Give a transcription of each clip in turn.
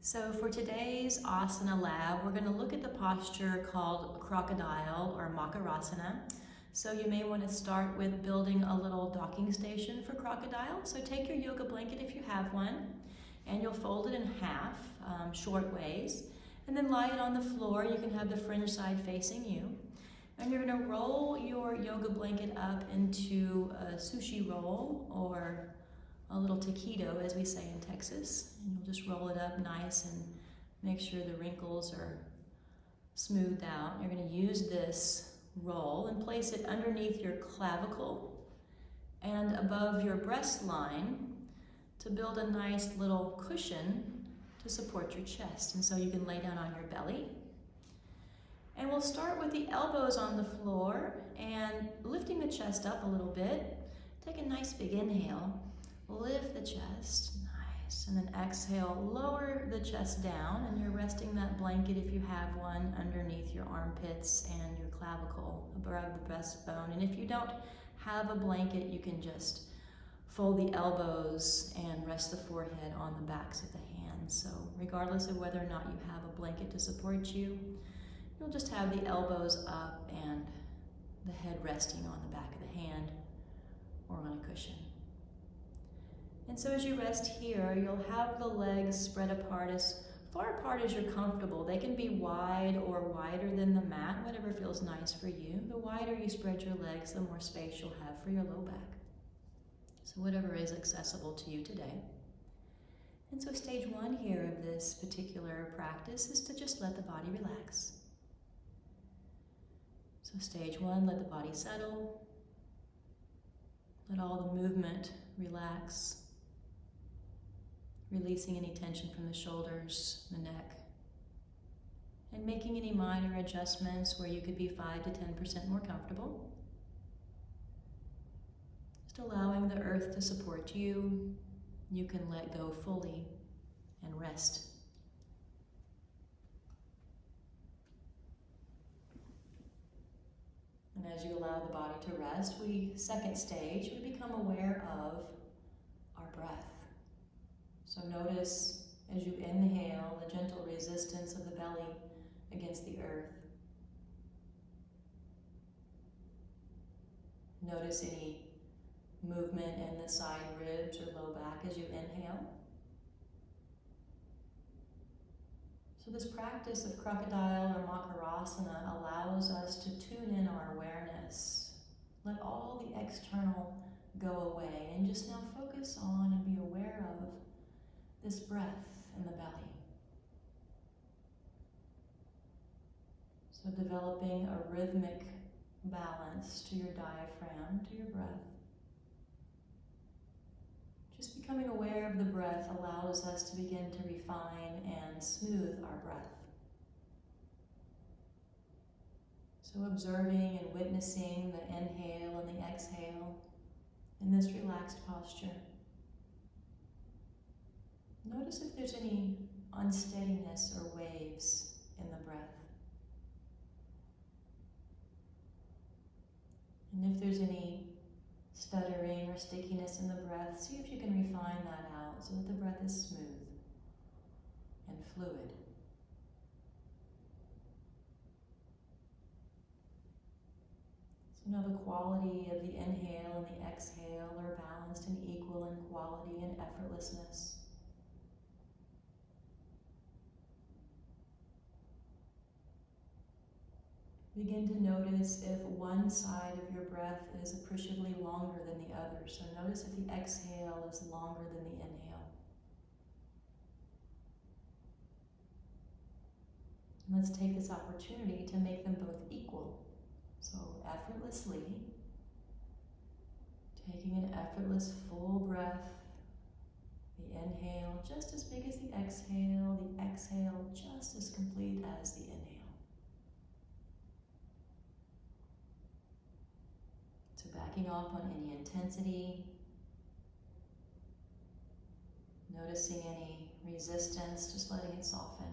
So for today's Asana Lab, we're going to look at the posture called Crocodile or Makarasana. So you may want to start with building a little docking station for Crocodile. So take your yoga blanket if you have one, and you'll fold it in half, short ways, and then lie it on the floor. You can have the fringe side facing you. And you're going to roll your yoga blanket up into a sushi roll or a little taquito, as we say in Texas. And you'll just roll it up nice and make sure the wrinkles are smoothed out. You're going to use this roll and place it underneath your clavicle and above your breast line to build a nice little cushion to support your chest. And so you can lay down on your belly. And we'll start with the elbows on the floor and lifting the chest up a little bit. Take a nice big inhale. Lift the chest, nice, and then exhale, lower the chest down, and you're resting that blanket, if you have one, underneath your armpits and your clavicle, above the breastbone. And if you don't have a blanket, you can just fold the elbows and rest the forehead on the backs of the hands. So regardless of whether or not you have a blanket to support you, you'll just have the elbows up and the head resting on the back of the hand or on a cushion. And so as you rest here, you'll have the legs spread apart as far apart as you're comfortable. They can be wide or wider than the mat, whatever feels nice for you. The wider you spread your legs, the more space you'll have for your low back. So whatever is accessible to you today. And so stage one here of this particular practice is to just let the body relax. So stage one, let the body settle. Let all the movement relax. Releasing any tension from the shoulders, the neck, and making any minor adjustments where you could be 5 to 10% more comfortable. Just allowing the earth to support you. You can let go fully and rest. And as you allow the body to rest, second stage, we become aware of our breath. So notice as you inhale the gentle resistance of the belly against the earth. Notice any movement in the side ribs or low back as you inhale. So this practice of Crocodile or Makarasana allows us to tune in our awareness. Let all the external go away and just now focus on and be aware of this breath in the belly. So developing a rhythmic balance to your diaphragm, to your breath. Just becoming aware of the breath allows us to begin to refine and smooth our breath. So observing and witnessing the inhale and the exhale in this relaxed posture. Notice if there's any unsteadiness or waves in the breath. And if there's any stuttering or stickiness in the breath, see if you can refine that out so that the breath is smooth and fluid. So now the quality of the inhale and the exhale are balanced and equal in quality and effortlessness. Begin to notice if one side of your breath is appreciably longer than the other. So notice if the exhale is longer than the inhale. And let's take this opportunity to make them both equal. So effortlessly, taking an effortless full breath, the inhale just as big as the exhale just as complete as the inhale. Backing off on any intensity, noticing any resistance, just letting it soften.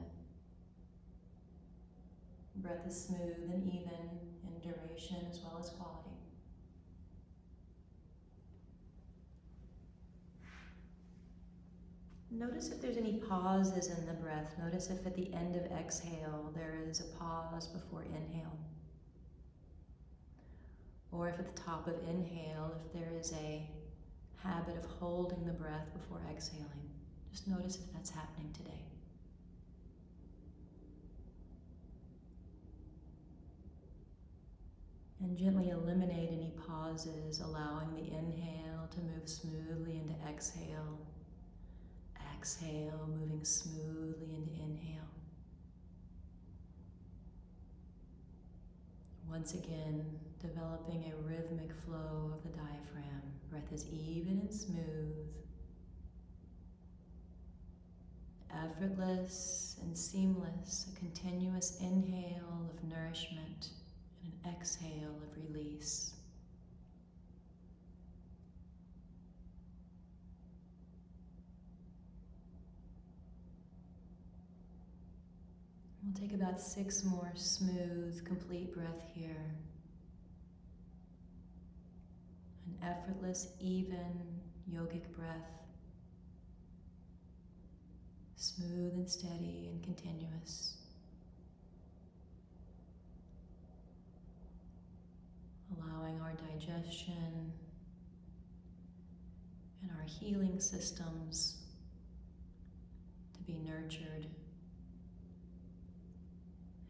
Breath is smooth and even in duration as well as quality. Notice if there's any pauses in the breath. Notice if at the end of exhale there is a pause before inhale. Or if at the top of inhale, if there is a habit of holding the breath before exhaling. Just notice if that's happening today. And gently eliminate any pauses, allowing the inhale to move smoothly into exhale. Exhale, moving smoothly into inhale. Once again, developing a rhythmic flow of the diaphragm. Breath is even and smooth. Effortless and seamless, a continuous inhale of nourishment and an exhale of release. We'll take about 6 more smooth, complete breath here. An effortless, even, yogic breath. Smooth and steady and continuous. Allowing our digestion and our healing systems to be nurtured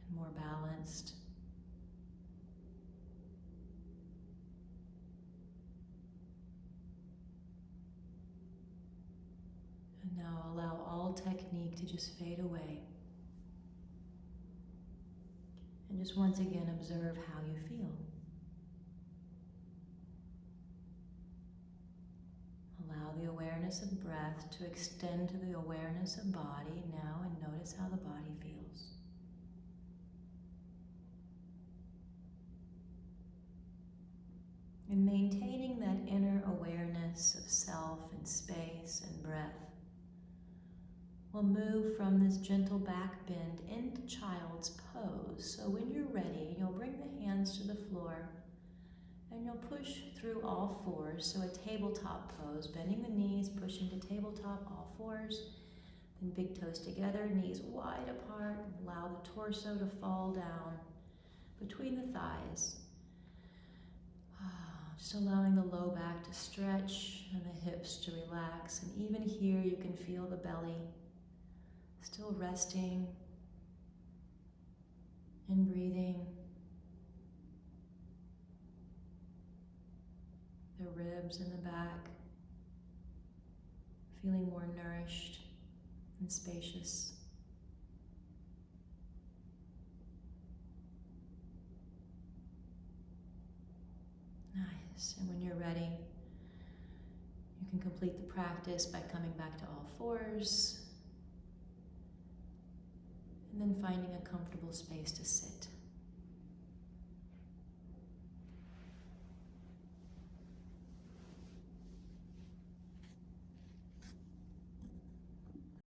and more balanced. And now allow all technique to just fade away. And just once again observe how you feel. Allow the awareness of breath to extend to the awareness of body now, and notice how the body feels. And maintaining that inner awareness of self and space and breath, we'll move from this gentle back bend into child's pose. So when you're ready, you'll bring the hands to the floor and you'll push through all fours. So a tabletop pose, bending the knees, pushing to tabletop, all fours. Then big toes together, knees wide apart. Allow the torso to fall down between the thighs. Just allowing the low back to stretch and the hips to relax. And even here you can feel the belly still resting and breathing. The ribs in the back feeling more nourished and spacious. Nice. And when you're ready, you can complete the practice by coming back to all fours and then finding a comfortable space to sit.